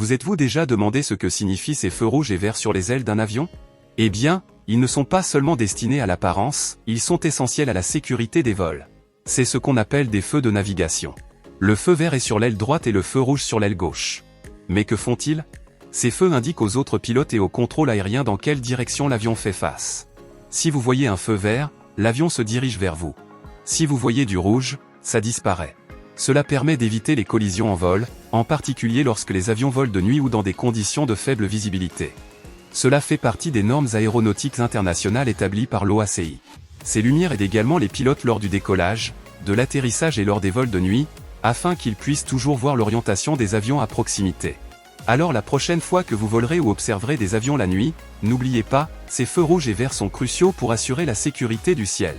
Vous êtes-vous déjà demandé ce que signifient ces feux rouges et verts sur les ailes d'un avion? Eh bien, ils ne sont pas seulement destinés à l'apparence, ils sont essentiels à la sécurité des vols. C'est ce qu'on appelle des feux de navigation. Le feu vert est sur l'aile droite et le feu rouge sur l'aile gauche. Mais que font-ils? Ces feux indiquent aux autres pilotes et au contrôle aérien dans quelle direction l'avion fait face. Si vous voyez un feu vert, l'avion se dirige vers vous. Si vous voyez du rouge, ça disparaît. Cela permet d'éviter les collisions en vol, en particulier lorsque les avions volent de nuit ou dans des conditions de faible visibilité. Cela fait partie des normes aéronautiques internationales établies par l'OACI. Ces lumières aident également les pilotes lors du décollage, de l'atterrissage et lors des vols de nuit, afin qu'ils puissent toujours voir l'orientation des avions à proximité. Alors la prochaine fois que vous volerez ou observerez des avions la nuit, n'oubliez pas, ces feux rouges et verts sont cruciaux pour assurer la sécurité du ciel.